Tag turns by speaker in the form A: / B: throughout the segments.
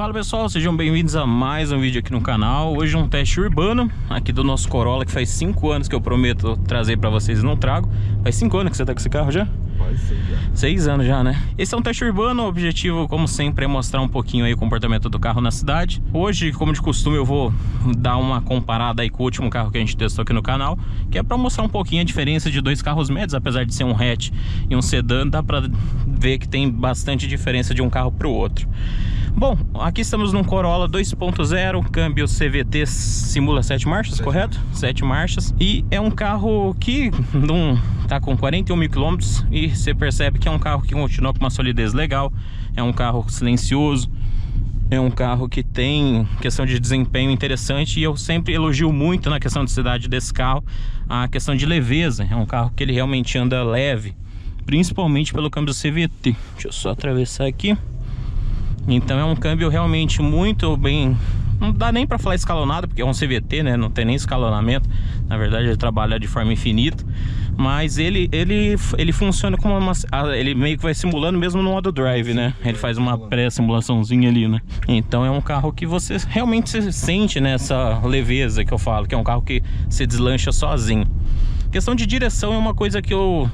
A: Fala pessoal, sejam bem-vindos a mais um vídeo aqui no canal. Hoje um teste urbano aqui do nosso Corolla, que faz 5 anos que eu prometo trazer pra vocês e não trago. Faz 5 anos que você tá com esse carro já?
B: Faz 6 já.
A: 6 anos já, né? Esse é um teste urbano, o objetivo, como sempre, é mostrar um pouquinho aí o comportamento do carro na cidade. Hoje, como de costume, eu vou dar uma comparada aí com o último carro que a gente testou aqui no canal, que é pra mostrar um pouquinho a diferença de dois carros médios. Apesar de ser um hatch e um sedã, dá pra ver que tem bastante diferença de um carro pro outro. Bom, aqui estamos num Corolla 2.0, câmbio CVT, simula 7 marchas, correto? 7 marchas. E é um carro que não tá com 41 mil quilômetros e você percebe que é um carro que continua com uma solidez legal. É um carro silencioso, é um carro que tem questão de desempenho interessante. E eu sempre elogio muito na questão de cidade desse carro a questão de leveza. É um carro que ele realmente anda leve, principalmente pelo câmbio CVT. Deixa eu só atravessar aqui. Então é um câmbio realmente muito bem. Não dá nem para falar escalonado, porque é um CVT, né? Não tem nem escalonamento. Na verdade ele trabalha de forma infinita. Mas ele funciona como uma... Ele meio que vai simulando mesmo no modo drive, né? Ele faz uma pré-simulaçãozinha ali, né? Então é um carro que você realmente se sente nessa leveza que eu falo, que é um carro que se deslancha sozinho. Questão de direção é uma coisa que eu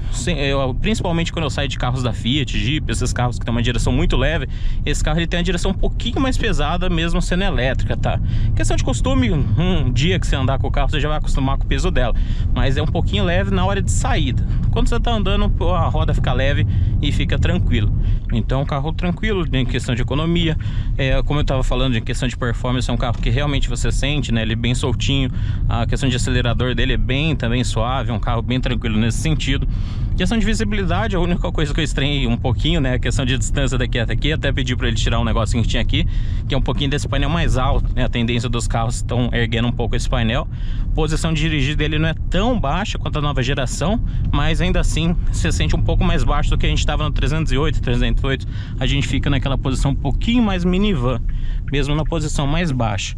A: principalmente quando eu saio de carros da Fiat, Jeep, esses carros que tem uma direção muito leve, esse carro ele tem uma direção um pouquinho mais pesada, mesmo sendo elétrica, tá? Questão de costume, um dia que você andar com o carro, você já vai acostumar com o peso dela, mas é um pouquinho leve na hora de saída. Quando você tá andando, a roda fica leve e fica tranquilo. Então é um carro tranquilo em questão de economia. Como eu tava falando, em questão de performance, é um carro que realmente você sente, né? Ele é bem soltinho, a questão de acelerador dele é bem também suave. É um carro bem tranquilo nesse sentido. Questão de visibilidade, a única coisa que eu estranhei um pouquinho, né, a questão de distância daqui até aqui. Até pedi para ele tirar um negocinho que tinha aqui, que é um pouquinho desse painel mais alto, né? A tendência dos carros estão erguendo um pouco esse painel. Posição de dirigir dele não é tão baixa quanto a nova geração, mas ainda assim você sente um pouco mais baixo do que a gente estava no 308, 308. A gente fica naquela posição um pouquinho mais minivan, mesmo na posição mais baixa.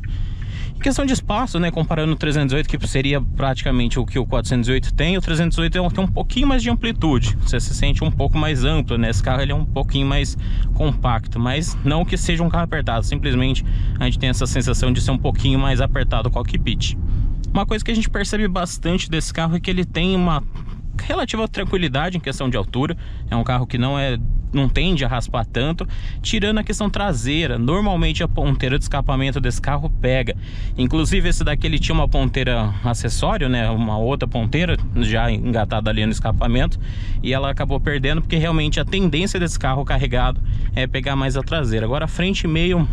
A: Em questão de espaço, né, comparando o 308, que seria praticamente o que o 408 tem, o 308 tem um pouquinho mais de amplitude. Você se sente um pouco mais amplo, né? Esse carro ele é um pouquinho mais compacto, mas não que seja um carro apertado. Simplesmente a gente tem essa sensação de ser um pouquinho mais apertado o cockpit. Uma coisa que a gente percebe bastante desse carro é que ele tem uma relativa tranquilidade em questão de altura. É um carro que não tende a raspar tanto. Tirando a questão traseira, normalmente a ponteira de escapamento desse carro pega. Inclusive esse daqui ele tinha uma ponteira acessório, né, uma outra ponteira já engatada ali no escapamento, e ela acabou perdendo porque realmente a tendência desse carro carregado é pegar mais a traseira. Agora a frente e meio,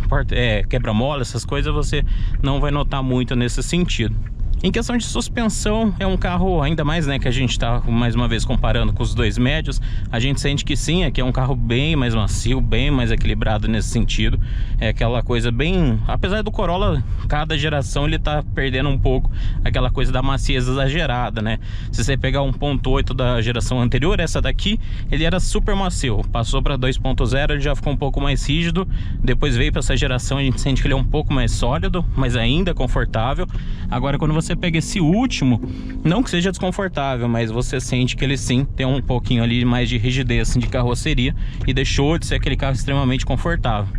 A: quebra-mola, essas coisas você não vai notar muito nesse sentido. Em questão de suspensão, é um carro, ainda mais, né, que a gente está mais uma vez comparando com os dois médios, a gente sente que sim, aqui é um carro bem mais macio, bem mais equilibrado nesse sentido. É aquela coisa bem... Apesar do Corolla, cada geração ele tá perdendo um pouco aquela coisa da maciez exagerada, né? Se você pegar 1.8 da geração anterior, essa daqui, ele era super macio. Passou para 2.0, ele já ficou um pouco mais rígido. Depois veio para essa geração, a gente sente que ele é um pouco mais sólido, mas ainda confortável. Agora, quando você pega esse último, não que seja desconfortável, mas você sente que ele sim tem um pouquinho ali mais de rigidez de carroceria e deixou de ser aquele carro extremamente confortável.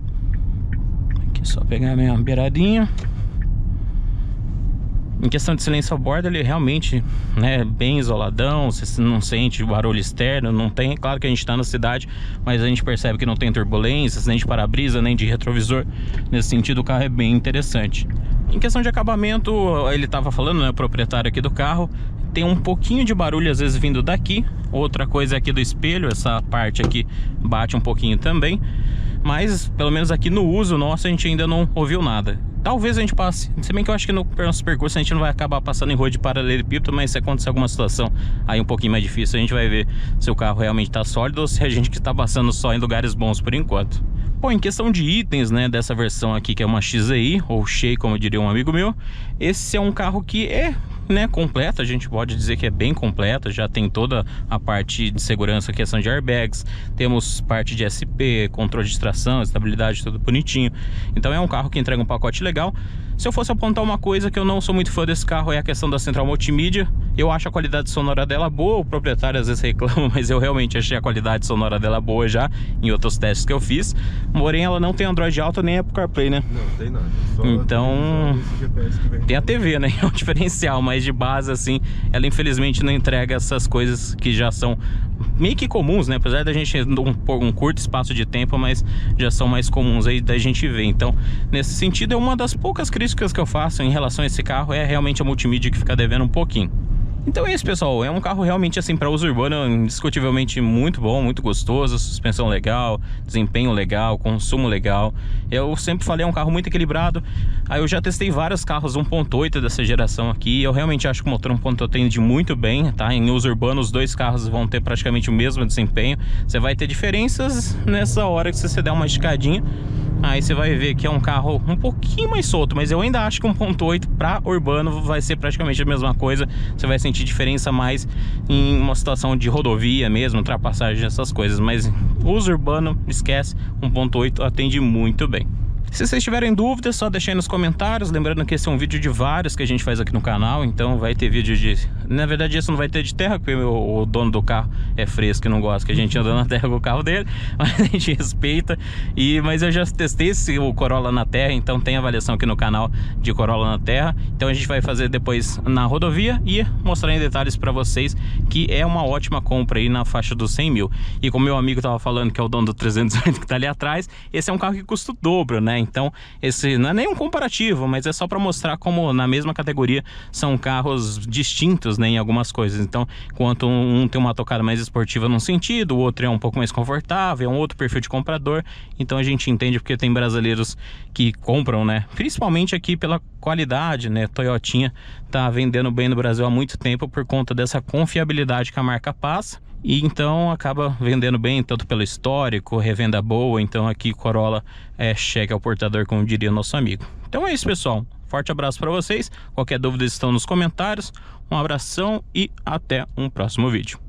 A: Aqui só pegar a minha beiradinha. Em questão de silêncio a bordo, ele realmente, né, bem isoladão. Você não sente barulho externo, não tem. Claro que a gente está na cidade, mas a gente percebe que não tem turbulências, nem de para-brisa, nem de retrovisor. Nesse sentido, o carro é bem interessante. Em questão de acabamento, ele estava falando, né, o proprietário aqui do carro, tem um pouquinho de barulho às vezes vindo daqui. Outra coisa é aqui do espelho, essa parte aqui bate um pouquinho também. Mas, pelo menos aqui no uso nosso, a gente ainda não ouviu nada. Talvez a gente passe, se bem que eu acho que no nosso percurso a gente não vai acabar passando em rua de paralelepípedo, mas se acontecer alguma situação aí um pouquinho mais difícil, a gente vai ver se o carro realmente está sólido ou se a gente que está passando só em lugares bons por enquanto. Bom, em questão de itens, né, dessa versão aqui, que é uma XEI, ou Shea, como diria um amigo meu, esse é um carro que é, né, completa. A gente pode dizer que é bem completa. Já tem toda a parte de segurança, questão de airbags, temos parte de SP, controle de tração, estabilidade, tudo bonitinho. Então é um carro que entrega um pacote legal. Se eu fosse apontar uma coisa que eu não sou muito fã desse carro, é a questão da central multimídia. Eu acho a qualidade sonora dela boa, o proprietário às vezes reclama, mas eu realmente achei a qualidade sonora dela boa já, em outros testes que eu fiz. Porém, ela não tem Android Auto nem Apple CarPlay, né?
B: Não tem nada. Só
A: então,
B: GPS que vem.
A: Tem a TV, né? É um diferencial, mas de base, assim, ela infelizmente não entrega essas coisas que já são meio que comuns, né? Apesar da gente um curto espaço de tempo, mas já são mais comuns aí da gente ver. Então, nesse sentido, é uma das poucas críticas que eu faço em relação a esse carro, é realmente a multimídia que fica devendo um pouquinho. Então é isso, pessoal, é um carro realmente assim para uso urbano, indiscutivelmente muito bom, muito gostoso, suspensão legal, desempenho legal, consumo legal. Eu sempre falei, é um carro muito equilibrado. Aí eu já testei vários carros 1.8 dessa geração aqui, eu realmente acho que o motor 1.8 atende muito bem, tá? Em uso urbano os dois carros vão ter praticamente o mesmo desempenho. Você vai ter diferenças nessa hora que você der uma esticadinha. Aí você vai ver que é um carro um pouquinho mais solto, mas eu ainda acho que 1.8 para urbano vai ser praticamente a mesma coisa. Você vai sentir diferença mais em uma situação de rodovia mesmo, ultrapassagem, essas coisas. Mas uso urbano, esquece, 1.8 atende muito bem. Se vocês tiverem dúvidas, só deixem aí nos comentários. Lembrando que esse é um vídeo de vários que a gente faz aqui no canal. Então vai ter vídeo de... Na verdade esse não vai ter de terra, porque o dono do carro é fresco e não gosta que a gente anda na terra com o carro dele. Mas a gente respeita. Mas eu já testei o Corolla na terra, então tem avaliação aqui no canal de Corolla na terra. Então a gente vai fazer depois na rodovia e mostrar em detalhes para vocês que é uma ótima compra aí na faixa dos 100 mil. E como meu amigo tava falando, que é o dono do 308 que tá ali atrás, esse é um carro que custa o dobro, né? Então esse não é nem um comparativo, mas é só para mostrar como na mesma categoria são carros distintos, né, em algumas coisas. Então, enquanto um tem uma tocada mais esportiva num sentido, o outro é um pouco mais confortável, é um outro perfil de comprador. Então a gente entende porque tem brasileiros que compram, né, principalmente aqui pela qualidade, né? Toyotinha tá vendendo bem no Brasil há muito tempo por conta dessa confiabilidade que a marca passa. E então acaba vendendo bem, tanto pelo histórico, revenda boa. Então aqui Corolla é cheque ao portador, como diria nosso amigo. Então é isso, pessoal, forte abraço para vocês. Qualquer dúvida estão nos comentários. Um abração e até um próximo vídeo.